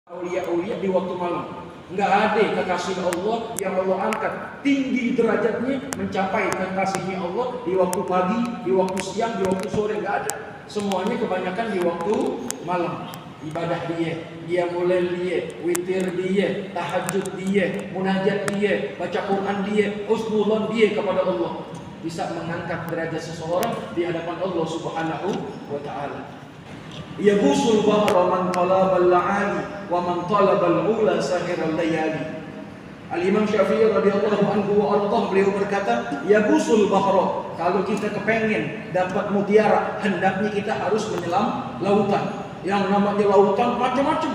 Aulia-aulia di waktu malam. Enggak ada kekasih Allah yang Allah angkat tinggi derajatnya mencapai kekasihnya Allah di waktu pagi, di waktu siang, di waktu sore, enggak ada. Semuanya kebanyakan di waktu malam. Ibadah dia mulai dia, witir dia, tahajud dia, munajat dia, baca Quran dia, husnuzon dia kepada Allah. Bisa mengangkat derajat seseorang di hadapan Allah Subhanahu wa taala. Yabusul bahra man talabal la'ali wa man talabal ula sahiral layali. Al-Imam Syafi'i radhiyallahu anhu wa ardhah, beliau berkata, yabusul bahra, kalau kita kepengen dapat mutiara, hendaknya kita harus menyelam lautan. Yang namanya lautan macam-macam.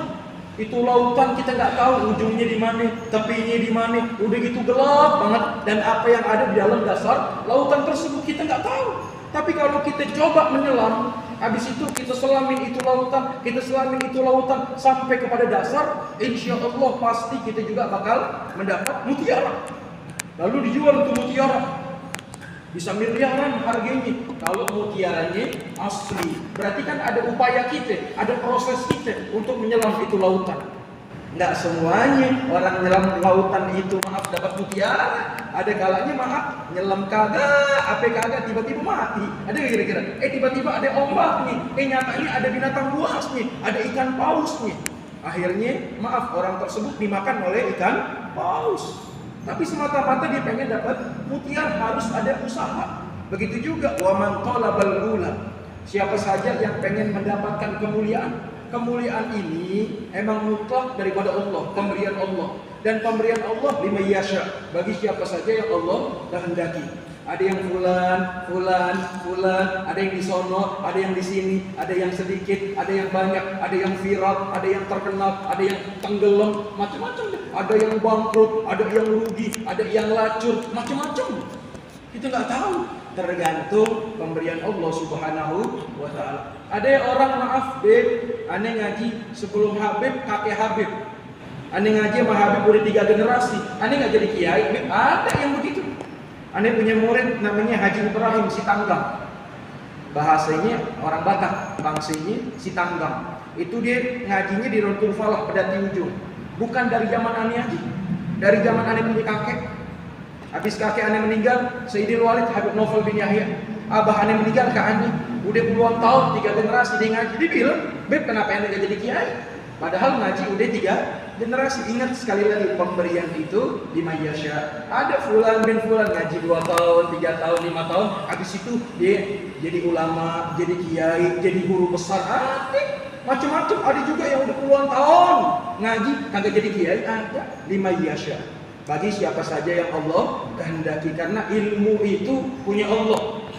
Itu lautan kita nggak tahu ujungnya di mana, tepinya di mana, udah gitu gelap banget, dan apa yang ada di dalam dasar lautan tersebut kita nggak tahu. Tapi kalau kita coba menyelam, habis itu kita selamin itu lautan, kita selamin itu lautan sampai kepada dasar, insya Allah pasti kita juga bakal mendapat mutiara. Lalu dijual untuk mutiara, bisa miliaran harganya. Kalau mutiaranya asli, berarti kan ada upaya kita, ada proses kita untuk menyelam itu lautan. Nggak semuanya orang nyelam lautan itu dapat mutiara. Ada kalanya nyelam kagak tiba-tiba mati. Ada nggak kira-kira? Tiba-tiba ada ombak nih. Nyatanya ada binatang buas nih, ada ikan paus nih. Akhirnya orang tersebut dimakan oleh ikan paus. Tapi semata-mata dia pengen dapat mutiara, harus ada usaha. Begitu juga wa man talabal ula. Siapa saja yang pengen mendapatkan kemuliaan. Kemuliaan ini emang mutlak daripada Allah, pemberian Allah. Dan pemberian Allah liman yasha, bagi siapa saja yang Allah kehendaki. Ada yang fulan, ada yang di sono, ada yang di sini, ada yang sedikit, ada yang banyak, ada yang viral, ada yang terkenal, ada yang tenggelam, macam-macam. Ada yang bangkrut, ada yang rugi, ada yang lacur, macam-macam. Kita nggak tahu, tergantung pemberian Allah Subhanahu wa taala. Ada orang aneh ngaji sebelum Habib, kakek Habib. Aneh ngaji sama Habib udah 3 generasi. Aneh nggak jadi kiai, ada yang begitu. Aneh punya murid namanya Haji Ibrahim Sitanggang. Bahasanya orang Batak, bangsanya Sitanggang. Itu dia ngajinya di Rontul Falah, Pedati Ujung. Bukan dari zaman aneh aja, dari zaman aneh punya kakek. Habis kakek aneh meninggal, Sayyidil Walid Habib Novel bin Yahya. Abah aneh meninggal ke aneh, udah puluhan tahun, 3 generasi dia ngaji. Dia bilang, Beb kenapa aneh gak jadi kiai? Padahal ngaji udah 3 generasi. Ingat sekali lagi, pemberian itu liman yasha. Ada fulan bin fulan ngaji 2 tahun, 3 tahun, 5 tahun. Habis itu dia jadi ulama, jadi kiai, jadi guru besar. Macam-macam. Ada juga yang udah puluhan tahun ngaji kagak jadi kiai. Ada liman yasha, bagi siapa saja yang Allah kehendaki. Karena ilmu itu punya Allah,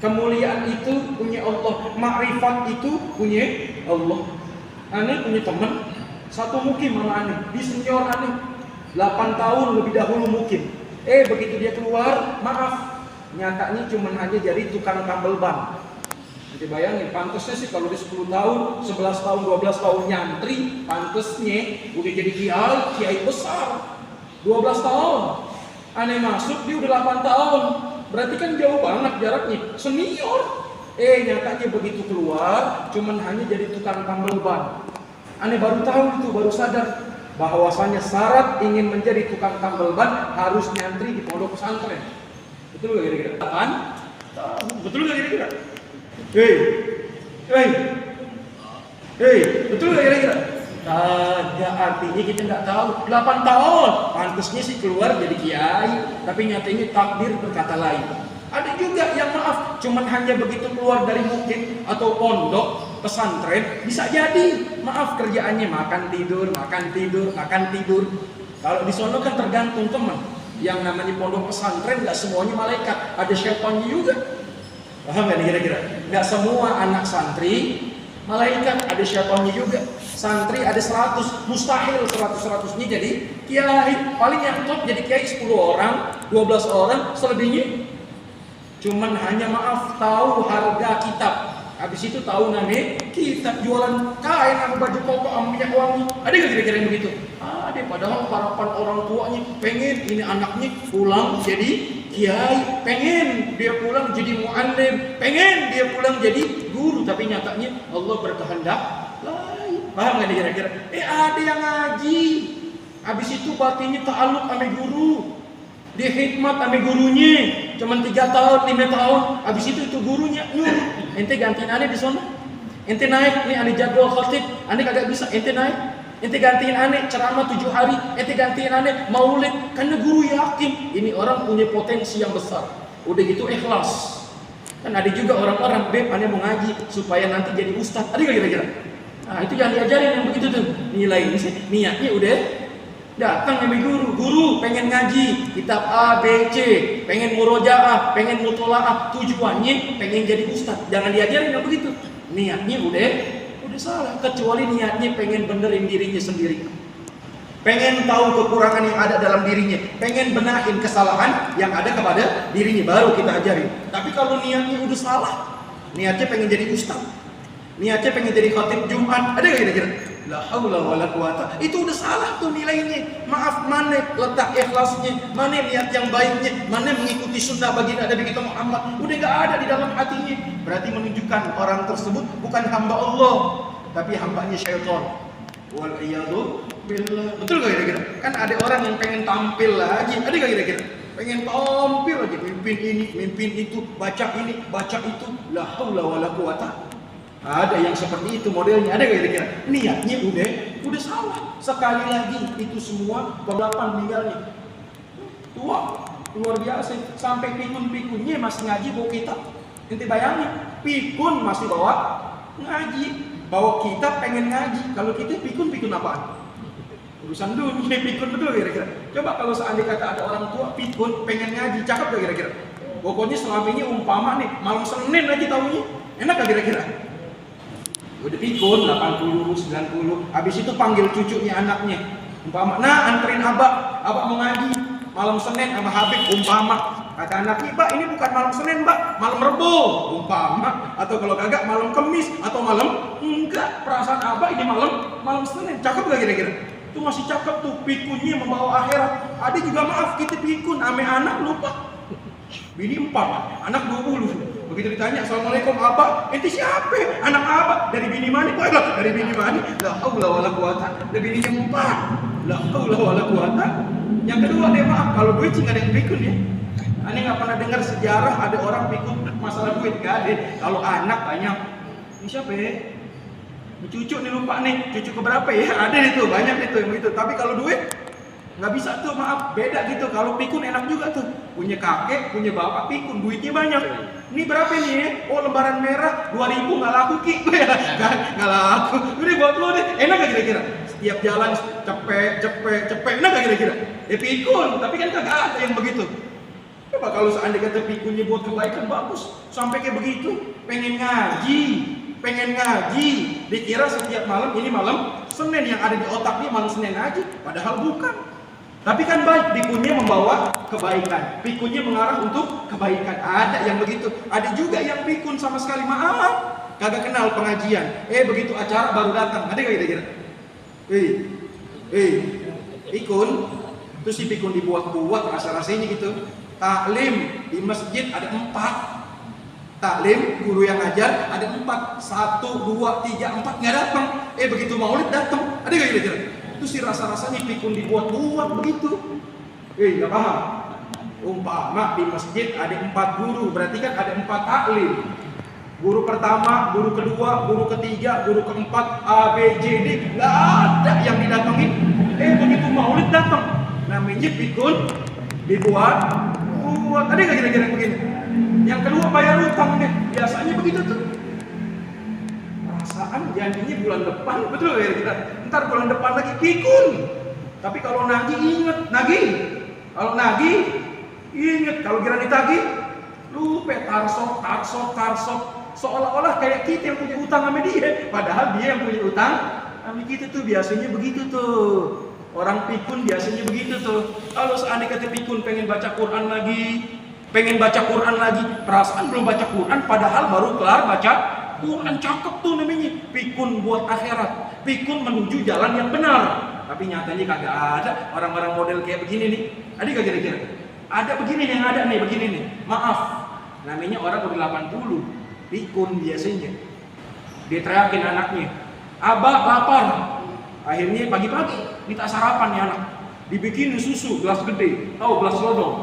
kemuliaan itu punya Allah, makrifat itu punya Allah. Aneh punya teman satu mukim sama aneh, di senior aneh 8 tahun lebih dahulu mukim. Begitu dia keluar, nyatanya cuma hanya jadi tukang tambal ban. Jadi bayangin, pantasnya sih kalau di 10 tahun, 11 tahun, 12 tahun nyantri, pantasnya udah jadi kiai besar. 12 tahun aneh masuk, dia udah 8 tahun. Berarti kan jauh banget jaraknya, senior. Nyatanya begitu keluar cuman hanya jadi tukang tambal ban. Aneh baru tahu itu, baru sadar bahwasanya syarat ingin menjadi tukang tambal ban harus nyantri di pondok pesantren. Betul gak kira-kira? Betul gak kira-kira? Betul gak kira-kira? Ada artinya kita nggak tahu. 8 tahun, pantasnya sih keluar jadi kiai, tapi nyatanya takdir berkata lain. Ada juga yang cuman hanya begitu keluar dari bukit atau pondok pesantren, bisa jadi kerjaannya makan tidur. Kalau di sono kan tergantung teman. Yang namanya pondok pesantren nggak semuanya malaikat, ada syaitannya juga. Paham nggak kira-kira? Nggak semua anak santri malaikat, ada syaitannya juga. Santri ada 100, mustahil 100-100-nya jadi kiai. Paling yang top jadi kiai 10 orang, 12 orang, selebihnya cuman hanya tahu harga kitab. Habis itu tahu namanya kitab, jualan kain sama baju koko sama minyak wangi. Ada nggak kira-kira yang begitu? Ada. Padahal harapan orang tuanya pengen ini anaknya pulang jadi kiai, pengen dia pulang jadi muallim, pengen dia pulang jadi guru. Tapi nyatanya Allah berkehendak lain. Paham nggak nih kira-kira? Ada yang ngaji, habis itu batinnya ta'aluk sama guru, dia khidmat sama gurunya, cuman 3 tahun, 5 tahun, habis itu gurunya nyuruh, ente gantiin aneh di sana, ente naik, nih aneh jadwal khotib, aneh kagak bisa, ente naik, ente gantiin aneh ceramah 7 hari, ente gantiin aneh maulid, karena guru yakin ini orang punya potensi yang besar, udah gitu ikhlas. Kan ada juga orang-orang, Beb, aneh mau ngaji supaya nanti jadi ustaz, ada gak kira-kira? Nah itu yang diajarin yang begitu tuh, nilai niatnya udah datang sama guru pengen ngaji kitab A, B, C, pengen murojaah, pengen mutolaah, tujuannya pengen jadi ustaz. Jangan diajarin yang begitu. Niatnya udah salah, kecuali niatnya pengen benerin dirinya sendiri. Pengen tahu kekurangan yang ada dalam dirinya, pengen benahin kesalahan yang ada kepada dirinya, baru kita ajarin. Tapi kalau niatnya udah salah, niatnya pengen jadi ustaz, niatnya pengen jadi khatib Jumat, ada gak kira-kira? La haula wala quwata. Itu udah salah tuh nilainya. Maaf, mana letak ikhlasnya, mana niat yang baiknya, mana mengikuti sunnah baginda Nabi kita Muhammad, udah gak ada di dalam hatinya. Berarti menunjukkan orang tersebut bukan hamba Allah, tapi hambanya syaitan. Wal iyadu billah. Betul gak kira-kira? Kan ada orang yang pengen tampil lagi, ada gak kira-kira? Pengen tampil lagi, mimpin ini, mimpin itu, baca ini, baca itu. La haula wala quwata. Ada yang seperti itu modelnya, ada gak kira-kira? Niatnya udah salah. Sekali lagi itu semua balapan meninggalnya. Tua, luar biasa. Sampai pikun-pikunnya masih ngaji bawa kitab. Nanti bayangin, pikun masih bawa ngaji, bawa kitab pengen ngaji. Kalau kita pikun apaan? Urusan dunia pikun, betul kira-kira? Coba kalau seandainya kata ada orang tua pikun pengen ngaji, cakep gak kira-kira? Pokoknya selama ini umpama nih malam Senin aja tahunya, enak gak kira-kira? Udah pikun 80, 90, habis itu panggil cucunya anaknya, umpama, nah anterin abak mau ngaji malam Senin sama Habib, umpama. Kata anaknya, Pak ini bukan malam Senin Pak, malam Rebo, umpama. Atau kalau kagak malam Kemis atau malam, enggak, perasaan abak ini malam Senin. Cakep gak kira-kira? Itu masih cakep tuh, pikunnya membawa akhirat. Ada juga maaf, kita pikun ame anak lupa, bini 4, anak 20. Begitu ditanya, Assalamualaikum abah, ente siapa? Anak abah, dari bini mana? Dari bini mana? La haula wala quwata. Dari bininya 4. La haula wala quwata. Yang kedua dia maaf, kalau duit sih gak ada yang pikun ya. Aneh gak pernah dengar sejarah ada orang pikun masalah duit, gak ada. Kalau anak banyak. Ini siapa ya? Cucu nih lupa nih, cucu keberapa ya? Ada itu, banyak itu yang begitu. Tapi kalau duit nggak bisa tuh, maaf, beda gitu. Kalau pikun enak juga tuh, punya kakek, punya bapak pikun, duitnya banyak. Ini berapa nih ya? Oh lembaran merah 2000 nggak laku ki, nggak laku. Udah buat lo deh, enak gak kira-kira? Setiap jalan cepet, enak gak kira-kira? Pikun, tapi kan kagak ada yang begitu. Coba kalau seandainya kata pikunnya buat kebaikan bagus, sampai kayak begitu, pengen ngaji, dikira setiap malam ini malam Senin, yang ada di otaknya malam Senin aja, padahal bukan. Tapi kan baik, pikunnya membawa kebaikan, pikunnya mengarah untuk kebaikan. Ada yang begitu, ada juga yang pikun sama sekali maaf, kagak kenal pengajian. Begitu acara baru datang, ada gak kira-kira? Pikun, terus si pikun dibuat-buat rasa-rasanya gitu. Taklim di masjid ada 4. Taklim, guru yang ngajar ada 4, 1, 2, 3, 4 nggak datang. Begitu maulid datang, ada gak kira-kira? Itu si rasa-rasanya pikun dibuat-buat begitu. Nggak paham. Umpama di masjid ada 4 guru, berarti kan ada 4 taklim. Guru pertama, guru kedua, guru ketiga, guru keempat, A, B, J, D, nggak ada yang didatengin. Begitu maulid datang, namanya pikun dibuat. Ada gak kira-kira begini? Yang kedua bayar utang deh, biasanya begitu tuh. Perasaan janjinya bulan depan, betul ya kita. Ntar bulan depan lagi pikun. Tapi kalau nagih inget, nagih. Kalau nagih inget, kalau kira ditagih lupa, tarsok. Seolah-olah kayak kita yang punya utang sama dia, padahal dia yang punya utang sama kita tuh. Biasanya begitu tuh. Orang pikun biasanya begitu tuh. Kalau seandainya kata pikun pengen baca Quran lagi, perasaan belum baca Quran, padahal baru kelar baca Quran. Cakep tuh namanya, pikun buat akhirat, pikun menuju jalan yang benar. Tapi nyatanya kagak ada orang-orang model kayak begini nih. Ada gak kira-kira? Ada begini nih, yang ada nih begini nih. Maaf, namanya orang udah 80, pikun biasanya. Dia teriakin anaknya, Abah lapar. Akhirnya pagi-pagi minta sarapan nih anak. Dibikin susu gelas gede. Tahu gelas lodong?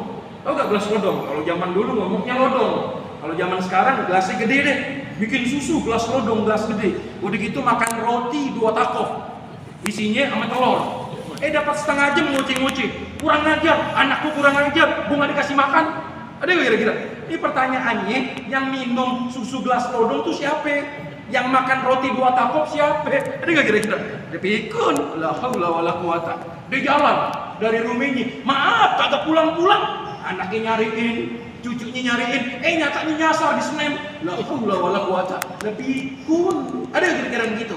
Tahu gak gelas lodong? Kalau zaman dulu ngomongnya lodong. Kalau zaman sekarang gelasnya gede deh. Bikin susu gelas lodong, gelas gede. Udah gitu makan roti 2 takof. Isinya sama telur. Dapat setengah jam ngoceh-ngoceh. Kurang ajar, anakku kurang ajar. Gua nggak dikasih makan. Ada nggak kira-kira? Ini pertanyaannya, yang minum susu gelas lodong tuh siapa? Yang makan roti 2 takof siapa? Ada nggak kira-kira? Dia pikun. La haula wala quwata. Dia jalan dari rumahnya. Maaf, kagak pulang-pulang. Anaknya nyariin, cucunya nyariin, nyatanya nyasar di Senen. La haula wala quwata. Dia pikun. Ada nggak kira-kira begitu?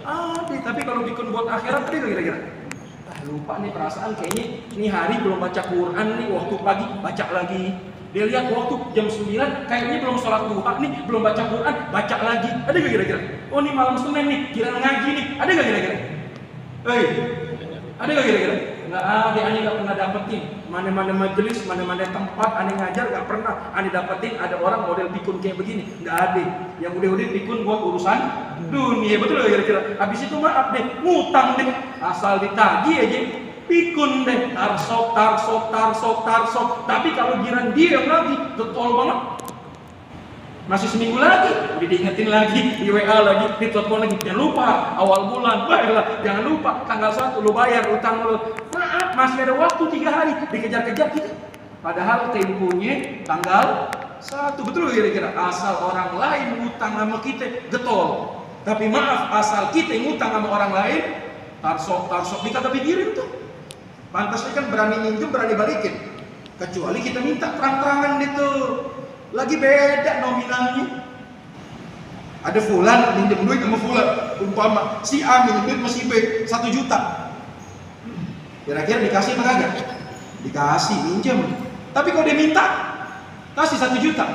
Ada. Tapi kalau pikun buat akhirat, ada nggak kira-kira? Lupa nih perasaan, kayaknya ini hari belum baca Quran nih, waktu pagi baca lagi. Dia lihat waktu jam 9 kayaknya belum sholat duha nih, belum baca Quran, baca lagi. Ada gak kira-kira? Oh ini malam Senin nih, kira ngaji nih. Ada gak kira-kira? Ada gak kira-kira? Nggak ada, aneh gak pernah dapetin. Mana-mana majelis, mana-mana tempat aneh ngajar gak pernah aneh dapetin ada orang model pikun kayak begini. Nggak ada. Yang udah-udah pikun buat urusan dunia, betul gak kira-kira? Habis itu maaf deh, ngutang deh, asal ditagih aja. Pikun deh, tarsok. Tapi kalau giran dia lagi, getol banget. Masih seminggu lagi, udah diingetin lagi, di WA lagi, di telepon lagi. Jangan lupa, awal bulan, baiklah, jangan lupa, tanggal 1 lu bayar utang lu. Maaf, masih ada waktu 3 hari, dikejar-kejar kita. Padahal temponya tanggal 1, betul gak kira-kira? Asal orang lain utang sama kita, getol. Tapi maaf, asal kita ngutang sama orang lain, tarsok, kita tapi pikirin tuh. Pantasnya kan berani minjem, berani balikin. Kecuali kita minta terang-terangan gitu. Lagi beda nominalnya. Ada fulan minjem duit sama fulan. Umpama si A minjem duit sama si B 1 juta. Kira-kira dikasih apa kagak? Dikasih, minjem. Tapi kalau dia minta, kasih 1 juta.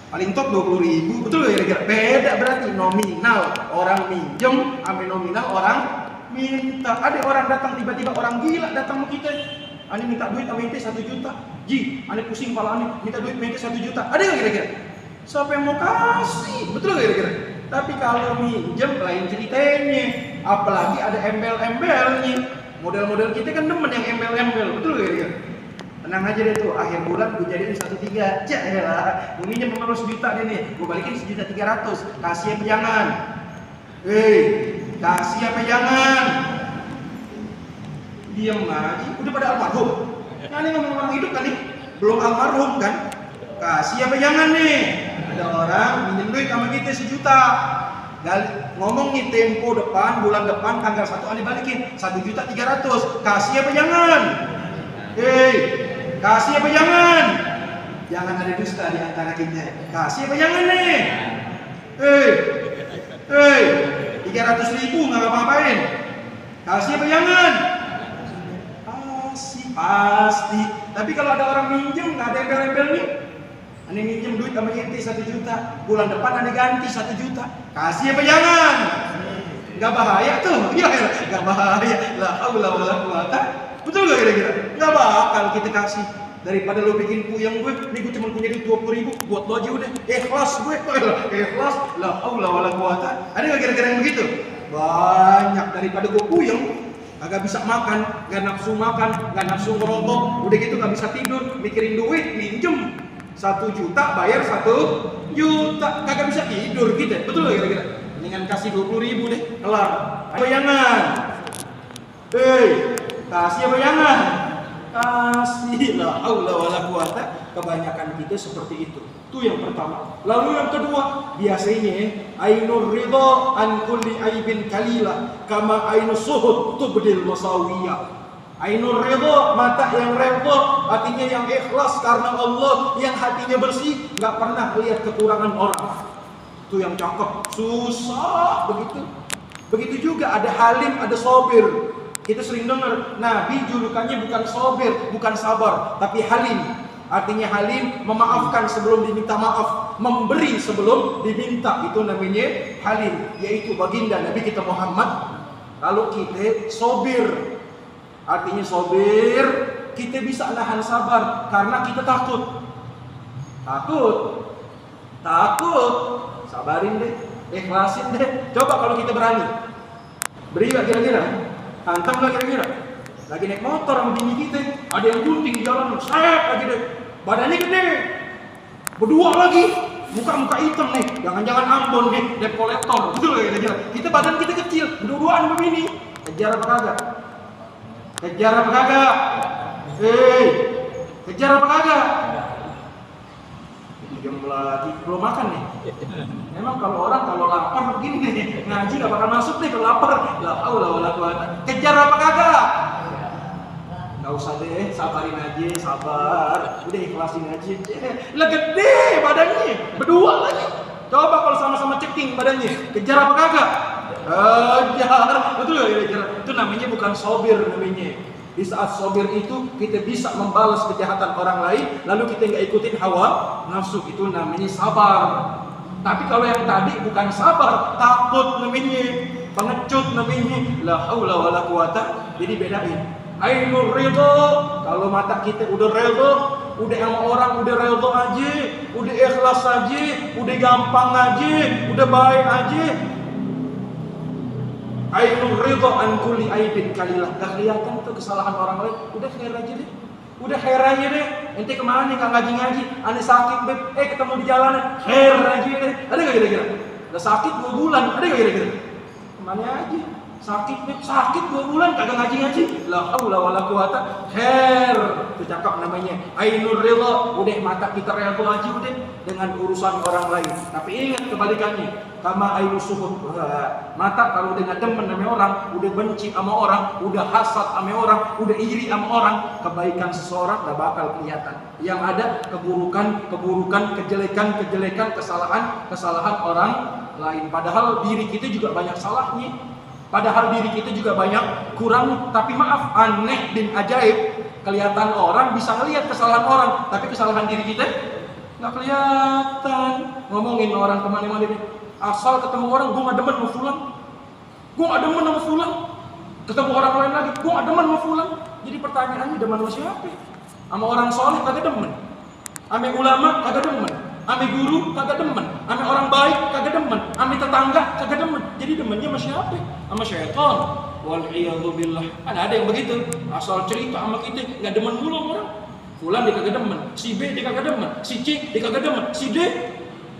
Paling top 20.000. Betul gak kira-kira? Beda berarti nominal orang minjem sama nominal orang minta. Ada orang datang tiba-tiba, orang gila datang sama kita. Ane minta duit sama ente 1 juta. Ji, ane pusing kepala ane, minta duit sama ente 1 juta. Ada nggak kira-kira? Siapa yang mau kasih? Betul nggak kira-kira? Tapi kalau minjem lain ceritanya. Apalagi ada embel-embelnya. Model-model kita kan demen yang embel-embel. Betul nggak kira-kira? Tenang aja deh tuh, akhir bulan gue jadiin 1,3. Cak ya lah, gue minjem sama lo 1 juta deh nih. Gue balikin 1.300.000. Kasih apa jangan? Kasih apa jangan? Diam aja, udah pada almarhum. Nah ini ngomong orang hidup kan nih, belum almarhum kan? Kasih apa jangan nih? Ada orang minjem duit sama kita 1 juta. Ngomong nih tempo depan, bulan depan, tanggal 1 ane balikin 1.300.000. Kasih apa jangan? Kasih apa jangan? Jangan ada dusta di antara kita. Kasih apa jangan nih? 300.000 nggak ngapa-ngapain. Kasih apa jangan? Pasti. Tapi kalau ada orang minjem nggak ada embel-embel nih. Ane minjem duit sama ente 1 juta. Bulan depan ane ganti 1 juta. Kasih apa jangan? Nggak bahaya tuh? Iya, nggak bahaya. La haula wala quwata. Betul nggak kira-kira? Nggak bakal kita kasih. Daripada lo bikin puyeng gue, nih gue cuma punya duit 20.000, buat lo aja udah. Ikhlas gue, ikhlas. La haula wala quwata. Ada nggak kira-kira yang begitu? Banyak. Daripada gue puyeng, agak bisa makan, gak nafsu makan, gak nafsu ngerokok, udah gitu gak bisa tidur, mikirin duit, minjem 1 juta, bayar 1 juta, kagak bisa tidur gitu, betul gak kira-kira? Mendingan kasih 20.000 deh, kelar. Apa jangan? Kasih apa jangan? Kasih, la haula wala quwata. Kebanyakan kita seperti itu. Itu yang pertama. Lalu yang kedua, biasanya ainur ridha an kulli aibin kalila kama ainus suhud tubdil masawiyah. Ainur ridha, mata yang redha, hatinya yang ikhlas karena Allah, yang hatinya bersih, nggak pernah lihat kekurangan orang. Itu yang cakep. Susah begitu. Begitu juga ada halim, ada sobir. Kita sering dengar Nabi julukannya bukan sobir, bukan sabar, tapi halim. Artinya halim, memaafkan sebelum diminta maaf, memberi sebelum diminta. Itu namanya halim, yaitu baginda Nabi kita Muhammad. Lalu kita sobir. Artinya sobir, kita bisa nahan sabar karena kita takut. Takut. Sabarin deh, ikhlasin deh. Coba kalau kita berani. Beri gak kira-kira? Hantam gak kira-kira? Lagi naik motor sama bini kita, ada yang gunting di jalan, set lagi deh. Badannya gede, berdua lagi, muka-muka hitam nih, jangan-jangan Ambon nih, debt collector, betul gak kira-kira? Kita badan kita kecil, berdua-duaan sama bini. Kejar apa kagak? Kejar apa kagak? Hei, kejar apa kagak? Jam lagi, belum makan nih. Memang kalau orang kalau lapar begini nih, ngaji gak bakal masuk nih kalau lapar. La haula wala quwata. Kejar apa kagak? Gak usah deh, sabarin aja, sabar. Udah ikhlasin aja. Lah gede badannya, berdua lagi. Coba kalau sama-sama ceking badannya, kejar apa kagak? Kejar, betul gak kira-kira? Itu namanya bukan sobir namanya. Di saat sobir itu kita bisa membalas kejahatan orang lain, lalu kita nggak ikutin hawa nafsu, itu namanya sabar. Tapi kalau yang tadi bukan sabar, takut namanya, pengecut namanya, la haula wala quwata. Jadi bedain. Ainur ridho, kalau mata kita udah ridho, udah sama orang udah ridho aja, udah ikhlas aja, udah gampang aja, udah baik aja. Ainur ridho an kulli aibin kalilah. Gak kelihatan tuh kesalahan orang lain, udah khair aja deh. Udah khair aja deh. Ente kemana nih, gak ngaji-ngaji, ane sakit beb, ketemu di jalanan, khair aja deh. Ada gak kira-kira? Udah sakit 2 bulan, ada gak kira-kira? Kemana aja? Sakit beb, sakit 2 bulan, kagak ngaji-ngaji. La haula wala quwata, khair. Itu cakap namanya ainur ridho. Udah mata kita ridho aja udah dengan urusan orang lain. Tapi ingat kebalikannya, kama ainus suhud. Mata kalau udah nggak demen sama orang, udah benci sama orang, udah hasad sama orang, udah iri sama orang, kebaikan seseorang gak bakal kelihatan. Yang ada keburukan, kejelekan, kesalahan orang lain. Padahal diri kita juga banyak salahnya. Padahal diri kita juga banyak kurang. Tapi maaf, aneh bin ajaib, kelihatan orang bisa ngelihat kesalahan orang, tapi kesalahan diri kita nggak kelihatan. Ngomongin orang kemana-mana nih, asal ketemu orang, gue nggak demen sama fulan, gue nggak demen sama fulan. Ketemu orang lain lagi, gue nggak demen sama fulan. Jadi pertanyaannya, demen sama siapa? Sama orang soleh kagak demen, sama ulama kagak demen, sama guru kagak demen, sama orang baik kagak demen, sama tetangga kagak demen. Jadi demennya sama siapa? Sama syaitan. Wal'iyadzubillah. Ada yang begitu, asal cerita sama kita nggak demen mulu sama orang. Fulan dia kagak demen, si B dia kagak demen, si C dia kagak demen, si D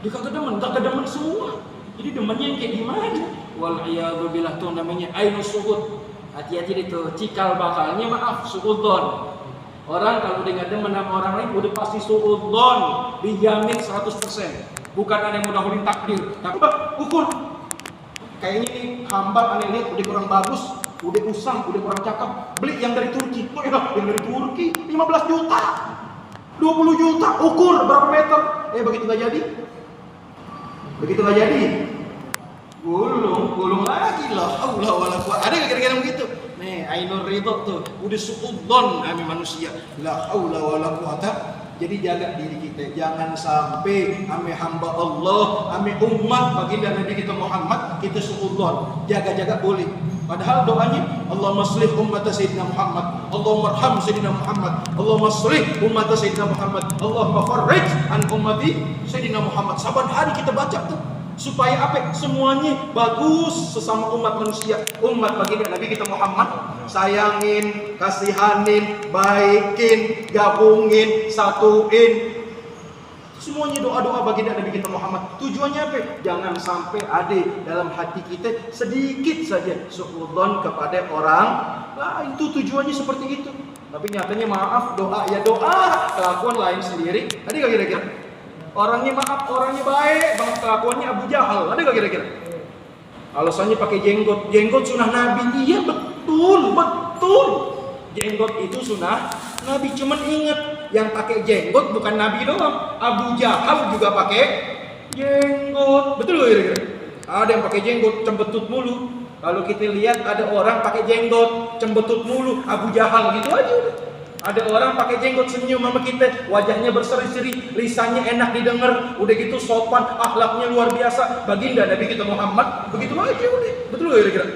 dia kagak demen semua. Jadi demennya yang kayak gimana? Wal'iyadzubillah, tuh namanya ainus suhud. Hati-hati itu, cikal bakalnya maaf suudzon. Orang kalau udah nggak demen sama orang lain udah pasti suudzon, dijamin 100%. Bukan ada yang mudah-mudahan takdir, tapi ukur. Kayaknya nih hamba aneh lihat udah kurang bagus, udah usang, udah kurang cakep, beli yang dari Turki. Oh ya, yang dari Turki 15 juta, 20 juta, ukur berapa meter? Begitu nggak jadi, gulung lagi lah. Allah wala quwata. Ada nggak kira-kira begitu? Nih, ainur ridho tuh, udah suudzon kami manusia. La haula wala quwata. Jadi jaga diri kita, jangan sampai ame hamba Allah, ame umat baginda Nabi kita Muhammad kita suudzon. Jaga-jaga boleh. Padahal doanya Allahumma shlih ummat Sayyidina Muhammad, Allahumma arham Sayyidina Muhammad, Allahumma shlih ummat Sayyidina Muhammad, Allahumma farrij an ummati Sayyidina Muhammad. Saban hari kita baca tuh supaya apa? Semuanya bagus sesama umat manusia, umat baginda Nabi kita Muhammad. Sayangin, kasihanin, baikin, gabungin, satuin. Semuanya doa-doa baginda Nabi kita Muhammad. Tujuannya apa? Jangan sampai ada dalam hati kita sedikit saja suudzon kepada orang. Nah, itu tujuannya seperti itu. Tapi nyatanya maaf, doa ya doa, kelakuan lain sendiri. Tadi gak kira-kira? Orangnya maaf, orangnya baik, banget kelakuannya Abu Jahal. Ada gak kira-kira? Alasannya pakai jenggot. Jenggot sunnah Nabi. Iya betul. Jenggot itu sunnah Nabi. Cuman ingat, yang pakai jenggot bukan Nabi doang. Abu Jahal juga pakai jenggot. Betul gak kira-kira? Ada yang pakai jenggot, cembetut mulu. Kalau kita lihat ada orang pakai jenggot, cembetut mulu, Abu Jahal gitu aja udah. Ada orang pakai jenggot senyum sama kita, wajahnya berseri-seri, lisannya enak didengar, udah gitu sopan, akhlaknya luar biasa, baginda Nabi kita Muhammad, begitu aja udah. Betul gak kira-kira?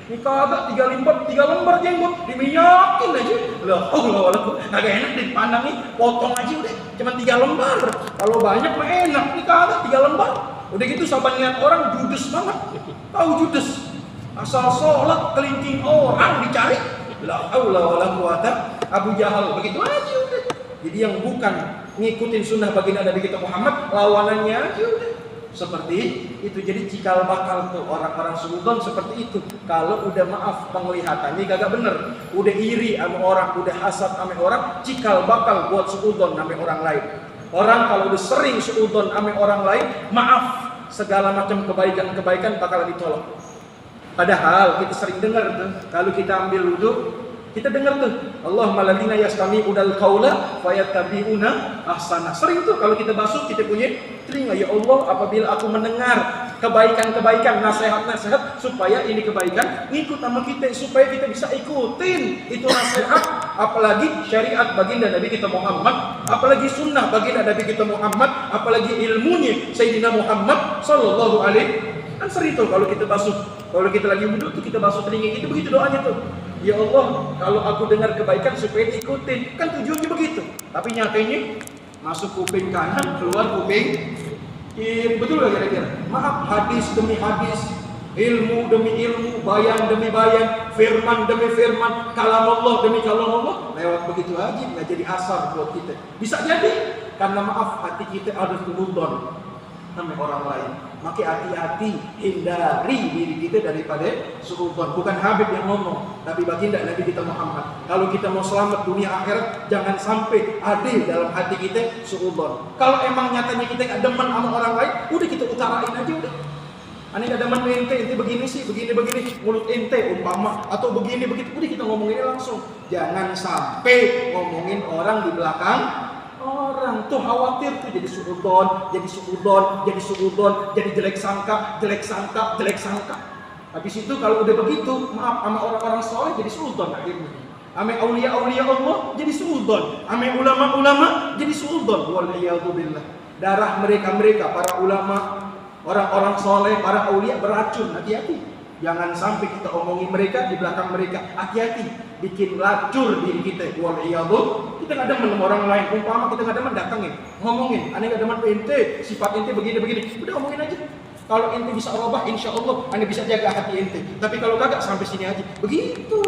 Ini kagak 3 lembar jenggot, diminyakin aja. Lah, kagak enak dipandang nih, potong aja udah, cuma 3 lembar. Kalau banyak mah enak, ini kagak 3 lembar. Udah gitu saban lihat orang judes banget. Tahu judes? Asal sholat kelingking orang dicari. La haula wala quwata. Abu Jahal begitu aja udah. Jadi yang bukan ngikutin sunnah baginda Nabi kita Muhammad, lawanannya aja udah. Seperti itu. Jadi cikal bakal tuh orang-orang suudon seperti itu. Kalau udah maaf penglihatannya gak bener, udah iri sama orang, udah hasad sama orang, cikal bakal buat suudon sama orang lain. Orang kalau udah sering suudon sama orang lain, maaf, segala macam kebaikan-kebaikan bakal ditolak. Padahal kita sering dengar tuh, kalau kita ambil wudu, kita dengar tuh, Allahumma ladzina yastami'unal qaula fayattabi'una ahsana. Sering tuh kalau kita basuh, kita punya telinga, ya Allah, apabila aku mendengar kebaikan-kebaikan, nasihat-nasihat, supaya ini kebaikan ngikut sama kita, supaya kita bisa ikutin itu nasihat. Apalagi syariat baginda Nabi kita Muhammad, apalagi sunnah baginda Nabi kita Muhammad, apalagi ilmunya Sayyidina Muhammad sallallahu alaihi. Kan sering tuh kalau kita basuh, kalau kita lagi wudhu tuh kita basuh telinga kita, begitu doanya tuh. Ya Allah, kalau aku dengar kebaikan supaya ikutin. Kan tujuannya begitu. Tapi nyatanya masuk kuping kanan, keluar kuping kiri. Betul gak kira-kira? Maaf, hadis demi hadis, ilmu demi ilmu, bayan demi bayan, firman demi firman, kalam Allah demi kalam Allah, lewat begitu aja, nggak jadi asar buat kita. Bisa jadi karena maaf hati kita ada kebudon sama orang lain. Maka hati-hati, hindari diri kita daripada suudzon. Bukan Habib yang ngomong, tapi baginda Nabi kita Muhammad. Kalau kita mau selamat dunia akhirat, jangan sampai ada dalam hati kita suudzon. Kalau emang nyatanya kita nggak demen sama orang lain, udah kita utarain aja udah. Aneh nggak demen ente begini sih, begini mulut ente umpama atau begini begitu, udah kita ngomonginnya langsung. Jangan sampai ngomongin orang di belakang orang. Tuh khawatir tuh jadi suudon, jadi jelek sangka. Habis itu kalau udah begitu, maaf, sama orang-orang soleh jadi suudon akhirnya. Sama aulia-aulia Allah jadi suudon, sama ulama-ulama jadi suudon. Waliyadzubillah. Darah mereka para ulama, orang-orang soleh, para aulia beracun. Hati-hati. Jangan sampai kita omongin mereka di belakang mereka. Hati-hati, bikin lacur diri kita. Waliyadzubillah. Kita nggak demen sama orang lain. Umpama kita nggak demen, datangin, ngomongin. Aneh nggak demen ente, sifat ente begini. Udah ngomongin aja. Kalau ente bisa rubah, insya Allah aneh bisa jaga hati ente. Tapi kalau kagak, sampai sini aja. Begitu.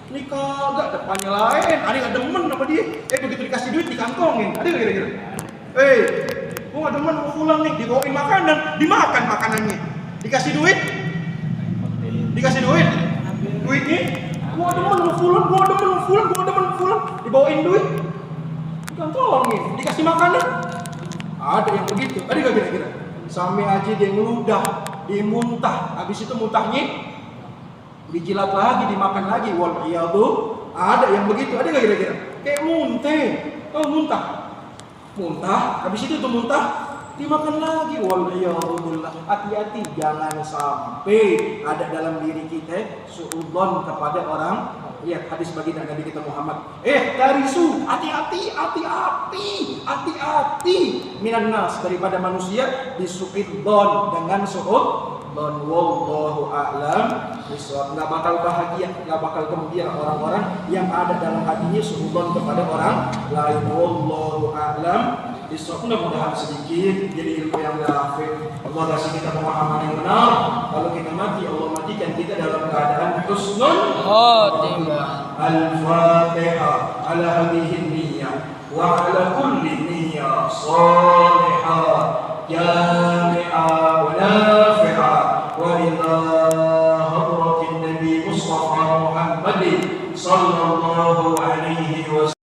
Ini kagak, depannya lain. Aneh nggak demen sama dia. Begitu dikasih duit dikantongin. Ada nggak kira-kira? Gua nggak demen mau pulang nih, dibawain makanan, dimakan makanannya. Dikasih duitnya, gua demen mau pulang, dibawain duit, dikantongin, dikasih makanan. Ada yang begitu, ada nggak kira-kira? Sampai aja dia ngeludah, dia muntah, habis itu muntahnya dijilat lagi, dimakan lagi. Waliyadzubillah. Ada yang begitu, ada nggak kira-kira? Kayak muntah, habis itu tuh muntah dimakan lagi. Waliyadzubillah. Hati-hati, jangan sampai ada dalam diri kita suudzon kepada orang. Lihat hadis baginda Nabi kita Muhammad. Tarisu, hati-hati minan nas, daripada manusia disuudzon dengan suudzon. Wallahu a'lam bishawab. Enggak bakal bahagia, enggak bakal gembira orang-orang yang ada dalam hatinya suudzon kepada orang lain. Wallahu a'lam bishawab. Mudah-mudahan sedikit jadi ilmu yang nafi'. Allah kasih kita pemahaman yang benar. Kalau kita mati, Allah matikan kita dalam keadaan husnul khatimah. Al-Fatihah ala hadhihi niyyah wa ala kulli niyyah salihah jami'ah wa nafi'ah wa ila hadratin Nabi Mustafa Muhammadin sallallahu alaihi wasallam.